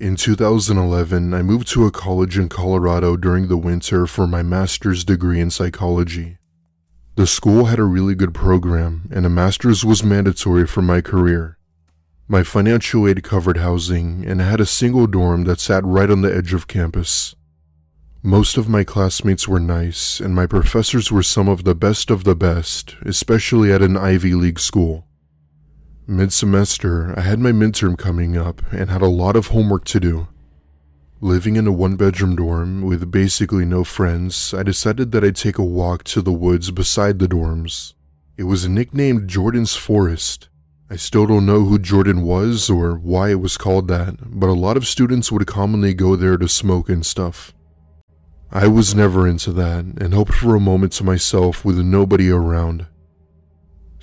In 2011, I moved to a college in Colorado during the winter for my master's degree in psychology. The school had a really good program, and a master's was mandatory for my career. My financial aid covered housing, and I had a single dorm that sat right on the edge of campus. Most of my classmates were nice, and my professors were some of the best, especially at an Ivy League school. Mid-semester, I had my midterm coming up and had a lot of homework to do. Living in a one-bedroom dorm with basically no friends, I decided that I'd take a walk to the woods beside the dorms. It was nicknamed Jordan's Forest. I still don't know who Jordan was or why it was called that, but a lot of students would commonly go there to smoke and stuff. I was never into that and hoped for a moment to myself with nobody around.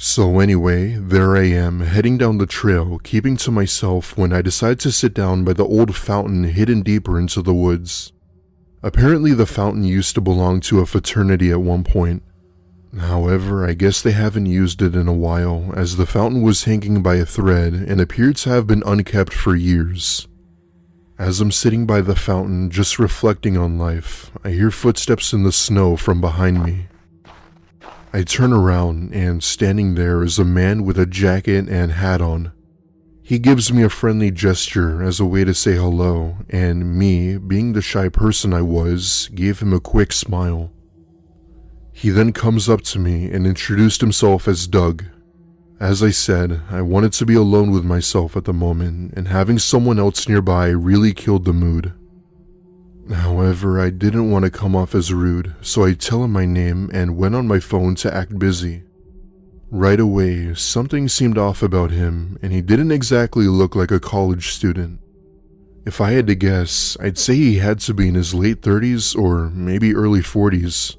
So anyway, there I am, heading down the trail, keeping to myself when I decide to sit down by the old fountain hidden deeper into the woods. Apparently the fountain used to belong to a fraternity at one point. However, I guess they haven't used it in a while, as the fountain was hanging by a thread and appeared to have been unkept for years. As I'm sitting by the fountain, just reflecting on life, I hear footsteps in the snow from behind me. I turn around, and standing there is a man with a jacket and hat on. He gives me a friendly gesture as a way to say hello, and me, being the shy person I was, gave him a quick smile. He then comes up to me and introduced himself as Doug. As I said, I wanted to be alone with myself at the moment, and having someone else nearby really killed the mood. However, I didn't want to come off as rude, so I tell him my name and went on my phone to act busy. Right away, something seemed off about him, and he didn't exactly look like a college student. If I had to guess, I'd say he had to be in his late 30s or maybe early 40s.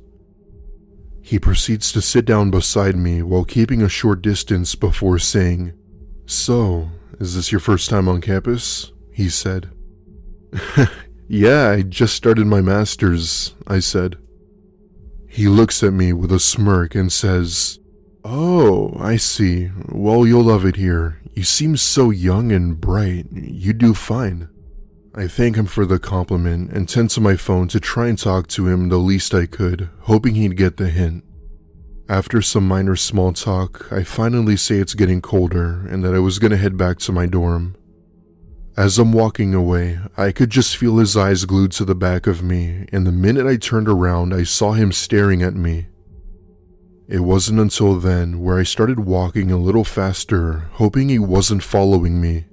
He proceeds to sit down beside me while keeping a short distance before saying, "So, is this your first time on campus?" he said. "Yeah, I just started my master's," I said. He looks at me with a smirk and says, "Oh, I see. Well, you'll love it here. You seem so young and bright. You do fine." I thank him for the compliment and tend to my phone to try and talk to him the least I could, hoping he'd get the hint. After some minor small talk, I finally say it's getting colder and that I was gonna head back to my dorm. As I'm walking away, I could just feel his eyes glued to the back of me, and the minute I turned around, I saw him staring at me. It wasn't until then where I started walking a little faster, hoping he wasn't following me.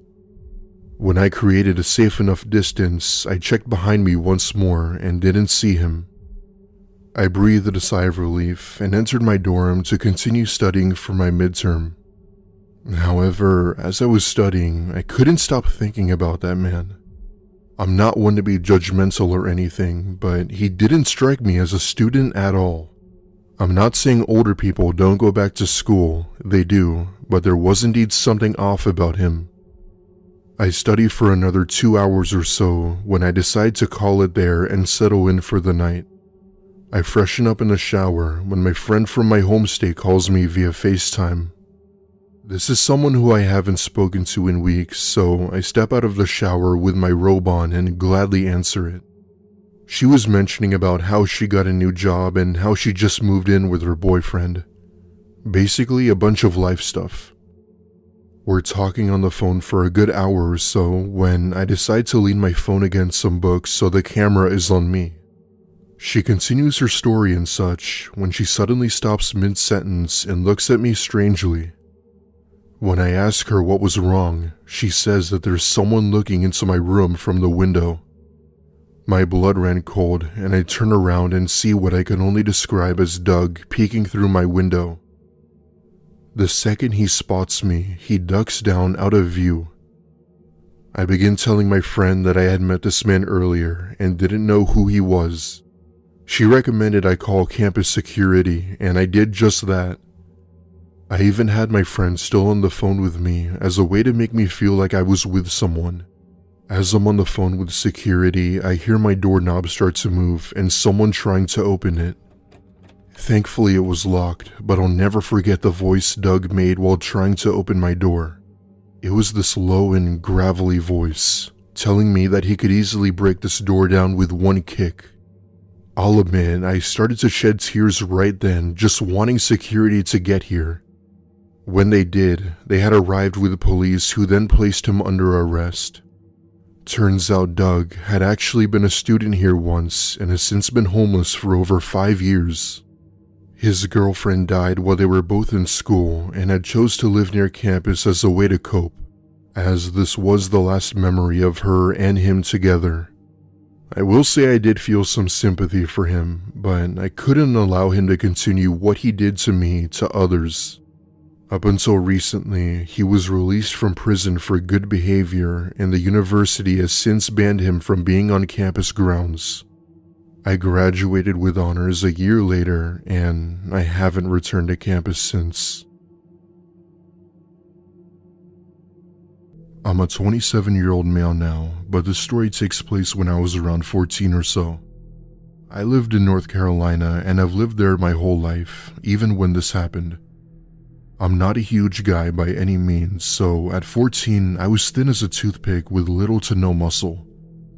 When I created a safe enough distance, I checked behind me once more and didn't see him. I breathed a sigh of relief and entered my dorm to continue studying for my midterm. However, as I was studying, I couldn't stop thinking about that man. I'm not one to be judgmental or anything, but he didn't strike me as a student at all. I'm not saying older people don't go back to school, they do, but there was indeed something off about him. I studied for another 2 hours or so when I decide to call it there and settle in for the night. I freshen up in the shower when my friend from my homestay calls me via FaceTime. This is someone who I haven't spoken to in weeks, so I step out of the shower with my robe on and gladly answer it. She was mentioning about how she got a new job and how she just moved in with her boyfriend. Basically, a bunch of life stuff. We're talking on the phone for a good hour or so when I decide to lean my phone against some books so the camera is on me. She continues her story and such when she suddenly stops mid-sentence and looks at me strangely. When I ask her what was wrong, she says that there's someone looking into my room from the window. My blood ran cold and I turn around and see what I can only describe as Doug peeking through my window. The second he spots me, he ducks down out of view. I begin telling my friend that I had met this man earlier and didn't know who he was. She recommended I call campus security, and I did just that. I even had my friend still on the phone with me as a way to make me feel like I was with someone. As I'm on the phone with security, I hear my doorknob start to move and someone trying to open it. Thankfully it was locked, but I'll never forget the voice Doug made while trying to open my door. It was this low and gravelly voice, telling me that he could easily break this door down with one kick. I'll admit, I started to shed tears right then, just wanting security to get here. When they did, they had arrived with police who then placed him under arrest. Turns out Doug had actually been a student here once and has since been homeless for over 5 years. His girlfriend died while they were both in school and had chose to live near campus as a way to cope, as this was the last memory of her and him together. I will say I did feel some sympathy for him, but I couldn't allow him to continue what he did to me to others. Up until recently, he was released from prison for good behavior, and the university has since banned him from being on campus grounds. I graduated with honors a year later, and I haven't returned to campus since. I'm a 27-year-old male now, but the story takes place when I was around 14 or so. I lived in North Carolina, and I've lived there my whole life, even when this happened. I'm not a huge guy by any means, so at 14, I was thin as a toothpick with little to no muscle.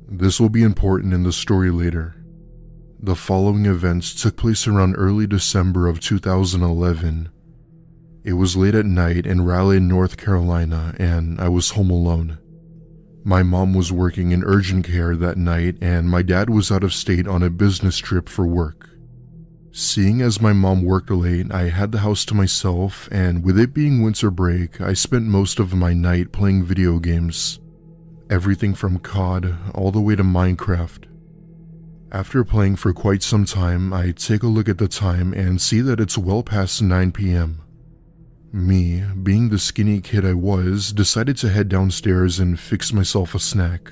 This will be important in the story later. The following events took place around early December of 2011. It was late at night in Raleigh, North Carolina, and I was home alone. My mom was working in urgent care that night, and my dad was out of state on a business trip for work. Seeing as my mom worked late, I had the house to myself, and with it being winter break, I spent most of my night playing video games. Everything from COD all the way to Minecraft. After playing for quite some time, I take a look at the time and see that it's well past 9 p.m. Me, being the skinny kid I was, decided to head downstairs and fix myself a snack.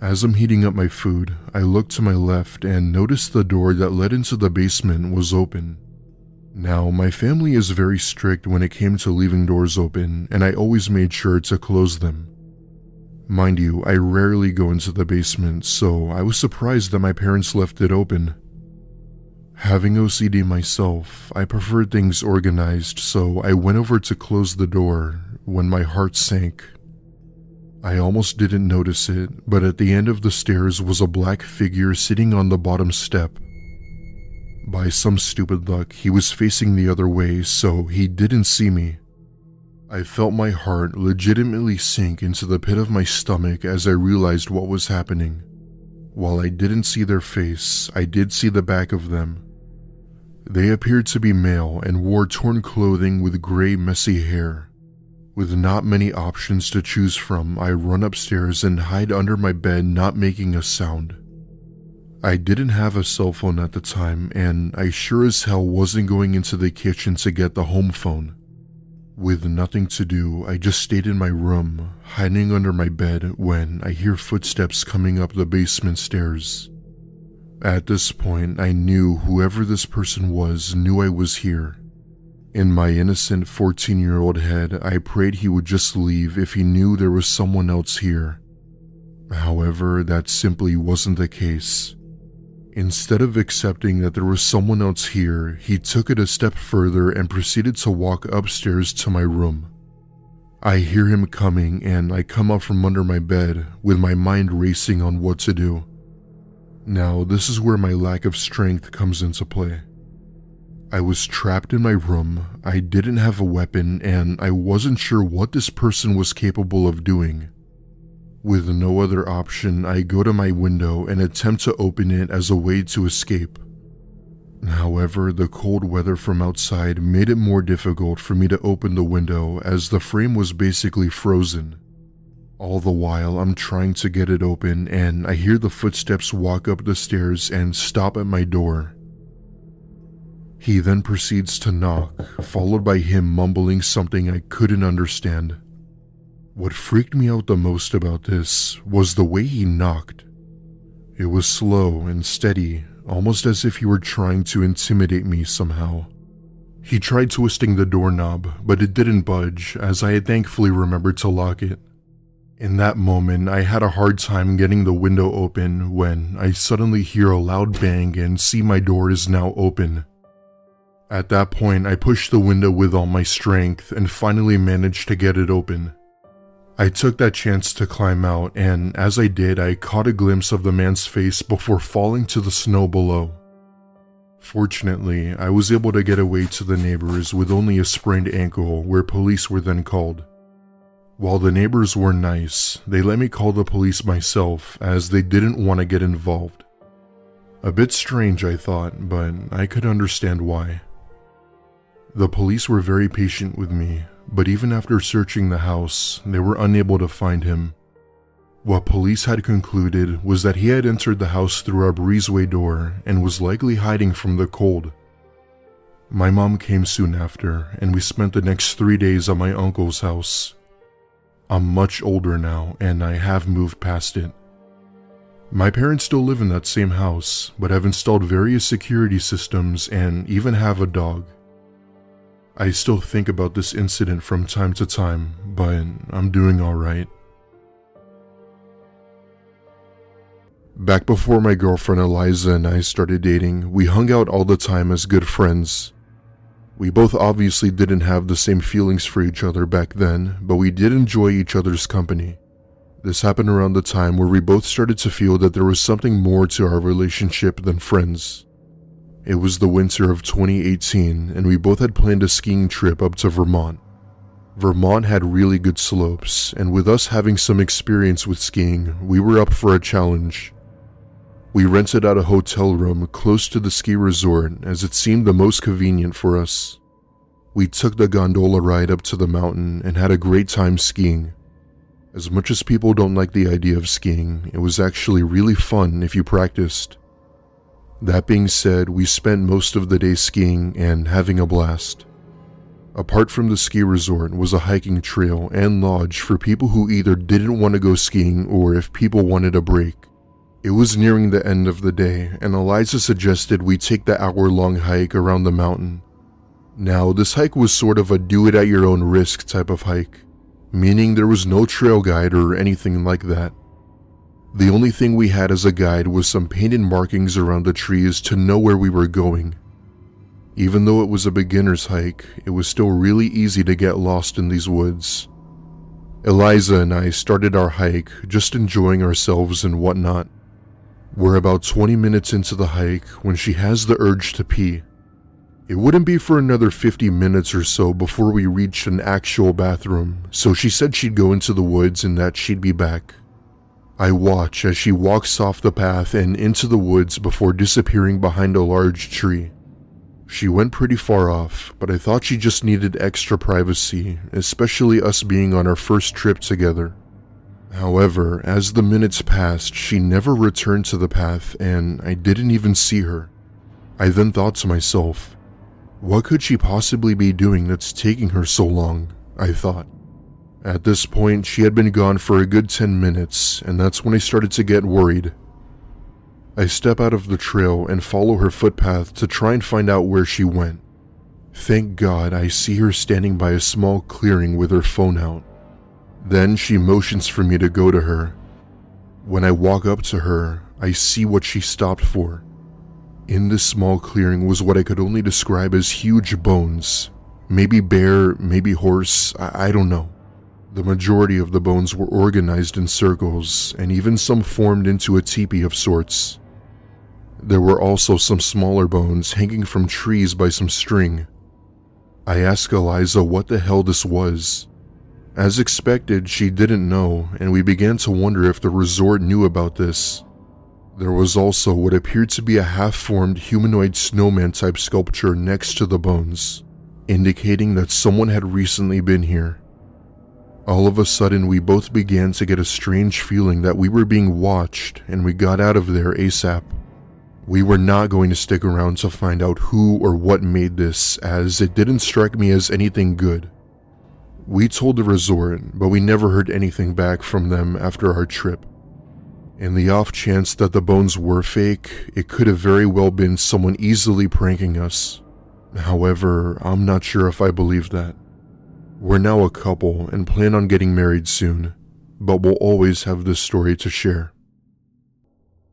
As I'm heating up my food, I looked to my left and noticed the door that led into the basement was open. Now, my family is very strict when it came to leaving doors open, and I always made sure to close them. Mind you, I rarely go into the basement, so I was surprised that my parents left it open. Having OCD myself, I prefer things organized, so I went over to close the door when my heart sank. I almost didn't notice it, but at the end of the stairs was a black figure sitting on the bottom step. By some stupid luck, he was facing the other way, so he didn't see me. I felt my heart legitimately sink into the pit of my stomach as I realized what was happening. While I didn't see their face, I did see the back of them. They appeared to be male and wore torn clothing with gray, messy hair. With not many options to choose from, I run upstairs and hide under my bed, not making a sound. I didn't have a cell phone at the time, and I sure as hell wasn't going into the kitchen to get the home phone. With nothing to do, I just stayed in my room, hiding under my bed, when I hear footsteps coming up the basement stairs. At this point, I knew whoever this person was knew I was here. In my innocent 14-year-old head, I prayed he would just leave if he knew there was someone else here. However, that simply wasn't the case. Instead of accepting that there was someone else here, he took it a step further and proceeded to walk upstairs to my room. I hear him coming, and I come up from under my bed, with my mind racing on what to do. Now, this is where my lack of strength comes into play. I was trapped in my room, I didn't have a weapon, and I wasn't sure what this person was capable of doing. With no other option, I go to my window and attempt to open it as a way to escape. However, the cold weather from outside made it more difficult for me to open the window as the frame was basically frozen. All the while, I'm trying to get it open, and I hear the footsteps walk up the stairs and stop at my door. He then proceeds to knock, followed by him mumbling something I couldn't understand. What freaked me out the most about this was the way he knocked. It was slow and steady, almost as if he were trying to intimidate me somehow. He tried twisting the doorknob, but it didn't budge, as I had thankfully remembered to lock it. In that moment, I had a hard time getting the window open when I suddenly hear a loud bang and see my door is now open. At that point, I pushed the window with all my strength and finally managed to get it open. I took that chance to climb out, and as I did, I caught a glimpse of the man's face before falling to the snow below. Fortunately, I was able to get away to the neighbors with only a sprained ankle, where police were then called. While the neighbors were nice, they let me call the police myself as they didn't want to get involved. A bit strange, I thought, but I could understand why. The police were very patient with me, but even after searching the house, they were unable to find him. What police had concluded was that he had entered the house through our breezeway door and was likely hiding from the cold. My mom came soon after, and we spent the next 3 days at my uncle's house. I'm much older now, and I have moved past it. My parents still live in that same house, but have installed various security systems and even have a dog. I still think about this incident from time to time, but I'm doing alright. Back before my girlfriend Eliza and I started dating, we hung out all the time as good friends. We both obviously didn't have the same feelings for each other back then, but we did enjoy each other's company. This happened around the time where we both started to feel that there was something more to our relationship than friends. It was the winter of 2018, and we both had planned a skiing trip up to Vermont. Vermont had really good slopes, and with us having some experience with skiing, we were up for a challenge. We rented out a hotel room close to the ski resort as it seemed the most convenient for us. We took the gondola ride up to the mountain and had a great time skiing. As much as people don't like the idea of skiing, it was actually really fun if you practiced. That being said, we spent most of the day skiing and having a blast. Apart from the ski resort was a hiking trail and lodge for people who either didn't want to go skiing or if people wanted a break. It was nearing the end of the day, and Eliza suggested we take the hour-long hike around the mountain. Now, this hike was sort of a do-it-at-your-own-risk type of hike, meaning there was no trail guide or anything like that. The only thing we had as a guide was some painted markings around the trees to know where we were going. Even though it was a beginner's hike, it was still really easy to get lost in these woods. Eliza and I started our hike, just enjoying ourselves and whatnot. We're about 20 minutes into the hike when she has the urge to pee. It wouldn't be for another 50 minutes or so before we reached an actual bathroom, so she said she'd go into the woods and that she'd be back. I watch as she walks off the path and into the woods before disappearing behind a large tree. She went pretty far off, but I thought she just needed extra privacy, especially us being on our first trip together. However, as the minutes passed, she never returned to the path and I didn't even see her. I then thought to myself, what could she possibly be doing that's taking her so long? I thought. At this point, she had been gone for a good 10 minutes, and that's when I started to get worried. I step out of the trail and follow her footpath to try and find out where she went. Thank God I see her standing by a small clearing with her phone out. Then she motions for me to go to her. When I walk up to her, I see what she stopped for. In this small clearing was what I could only describe as huge bones. Maybe bear, maybe horse, I don't know. The majority of the bones were organized in circles, and even some formed into a teepee of sorts. There were also some smaller bones hanging from trees by some string. I asked Eliza what the hell this was. As expected, she didn't know, and we began to wonder if the resort knew about this. There was also what appeared to be a half-formed humanoid snowman type sculpture next to the bones, indicating that someone had recently been here. All of a sudden, we both began to get a strange feeling that we were being watched, and we got out of there ASAP. We were not going to stick around to find out who or what made this, as it didn't strike me as anything good. We told the resort, but we never heard anything back from them after our trip. In the off chance that the bones were fake, it could have very well been someone easily pranking us. However, I'm not sure if I believe that. We're now a couple and plan on getting married soon, but we'll always have this story to share.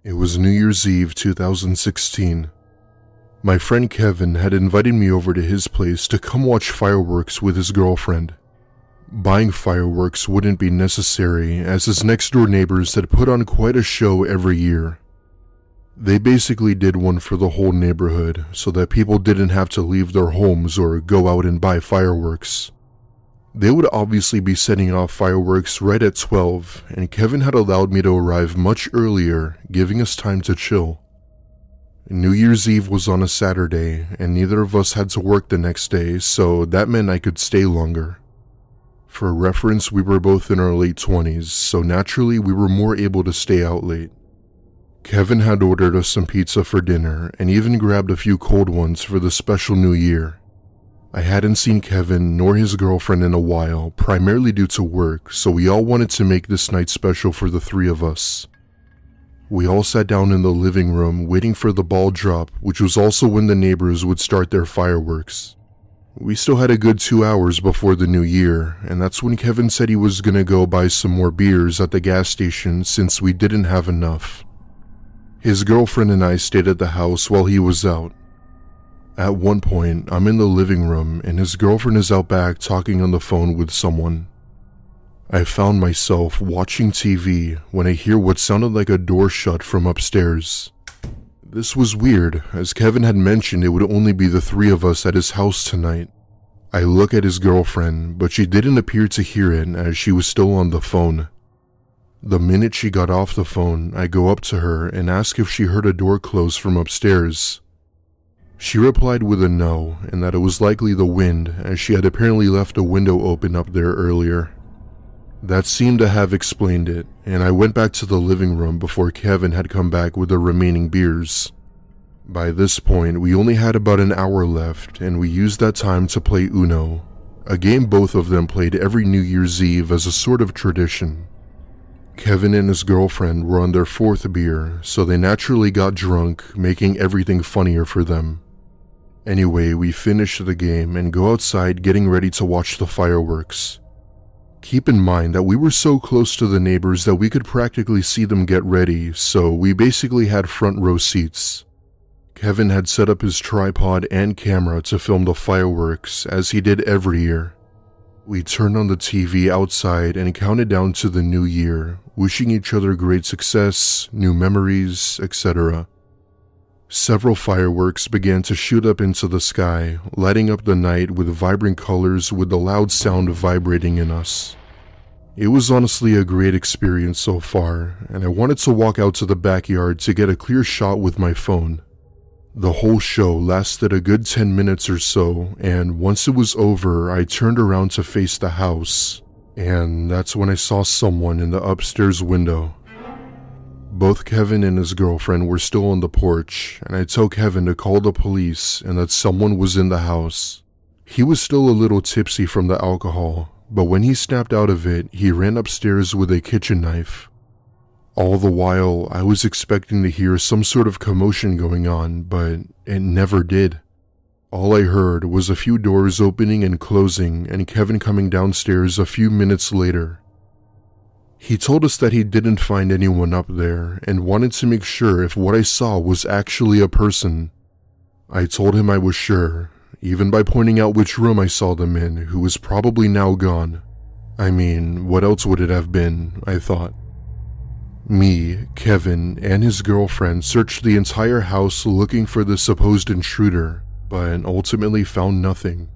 It was New Year's Eve 2016. My friend Kevin had invited me over to his place to come watch fireworks with his girlfriend. Buying fireworks wouldn't be necessary as his next-door neighbors had put on quite a show every year. They basically did one for the whole neighborhood so that people didn't have to leave their homes or go out and buy fireworks. They would obviously be setting off fireworks right at 12, and Kevin had allowed me to arrive much earlier, giving us time to chill. New Year's Eve was on a Saturday, and neither of us had to work the next day, so that meant I could stay longer. For reference, we were both in our late 20s, so naturally we were more able to stay out late. Kevin had ordered us some pizza for dinner, and even grabbed a few cold ones for the special New Year. I hadn't seen Kevin nor his girlfriend in a while, primarily due to work, so we all wanted to make this night special for the three of us. We all sat down in the living room waiting for the ball drop, which was also when the neighbors would start their fireworks. We still had a good 2 hours before the new year, and that's when Kevin said he was gonna go buy some more beers at the gas station since we didn't have enough. His girlfriend and I stayed at the house while he was out. At one point, I'm in the living room and his girlfriend is out back talking on the phone with someone. I found myself watching TV when I hear what sounded like a door shut from upstairs. This was weird, as Kevin had mentioned it would only be the three of us at his house tonight. I look at his girlfriend, but she didn't appear to hear it as she was still on the phone. The minute she got off the phone, I go up to her and ask if she heard a door close from upstairs. She replied with a no, and that it was likely the wind, as she had apparently left a window open up there earlier. That seemed to have explained it, and I went back to the living room before Kevin had come back with the remaining beers. By this point, we only had about an hour left, and we used that time to play Uno, a game both of them played every New Year's Eve as a sort of tradition. Kevin and his girlfriend were on their fourth beer, so they naturally got drunk, making everything funnier for them. Anyway, we finish the game and go outside getting ready to watch the fireworks. Keep in mind that we were so close to the neighbors that we could practically see them get ready, so we basically had front row seats. Kevin had set up his tripod and camera to film the fireworks, as he did every year. We turned on the TV outside and counted down to the new year, wishing each other great success, new memories, etc. Several fireworks began to shoot up into the sky, lighting up the night with vibrant colors with the loud sound vibrating in us. It was honestly a great experience so far, and I wanted to walk out to the backyard to get a clear shot with my phone. The whole show lasted a good 10 minutes or so, and once it was over, I turned around to face the house, and that's when I saw someone in the upstairs window. Both Kevin and his girlfriend were still on the porch, and I told Kevin to call the police and that someone was in the house. He was still a little tipsy from the alcohol, but when he snapped out of it, he ran upstairs with a kitchen knife. All the while, I was expecting to hear some sort of commotion going on, but it never did. All I heard was a few doors opening and closing and Kevin coming downstairs a few minutes later. He told us that he didn't find anyone up there and wanted to make sure if what I saw was actually a person. I told him I was sure, even by pointing out which room I saw them in, who was probably now gone. I mean, what else would it have been, I thought. Me, Kevin, and his girlfriend searched the entire house looking for the supposed intruder, but ultimately found nothing.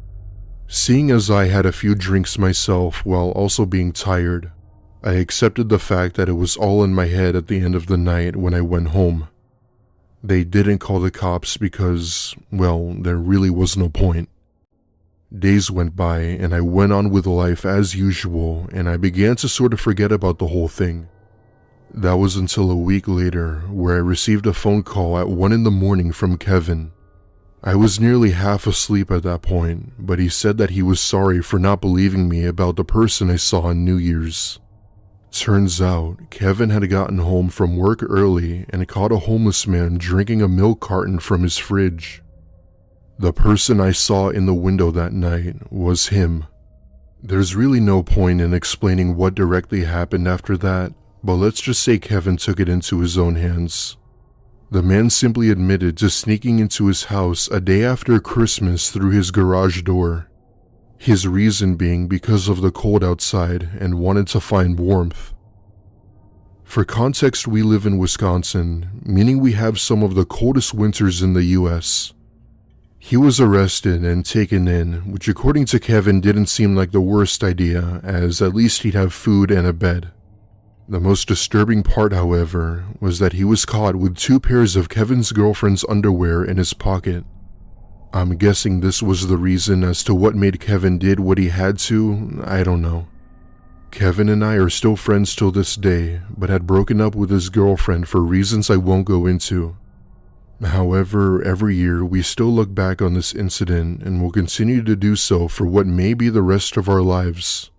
Seeing as I had a few drinks myself while also being tired, I accepted the fact that it was all in my head at the end of the night when I went home. They didn't call the cops because, well, there really was no point. Days went by and I went on with life as usual, and I began to sort of forget about the whole thing. That was until a week later, where I received a phone call at 1 a.m. from Kevin. I was nearly half asleep at that point, but he said that he was sorry for not believing me about the person I saw on New Year's. Turns out, Kevin had gotten home from work early and caught a homeless man drinking a milk carton from his fridge. The person I saw in the window that night was him. There's really no point in explaining what directly happened after that, but let's just say Kevin took it into his own hands. The man simply admitted to sneaking into his house a day after Christmas through his garage door. His reason being because of the cold outside and wanted to find warmth. For context, we live in Wisconsin, meaning we have some of the coldest winters in the US. He was arrested and taken in, which according to Kevin didn't seem like the worst idea, as at least he'd have food and a bed. The most disturbing part, however, was that he was caught with 2 pairs of Kevin's girlfriend's underwear in his pocket. I'm guessing this was the reason as to what made Kevin did what he had to, I don't know. Kevin and I are still friends till this day, but had broken up with his girlfriend for reasons I won't go into. However, every year we still look back on this incident and will continue to do so for what may be the rest of our lives.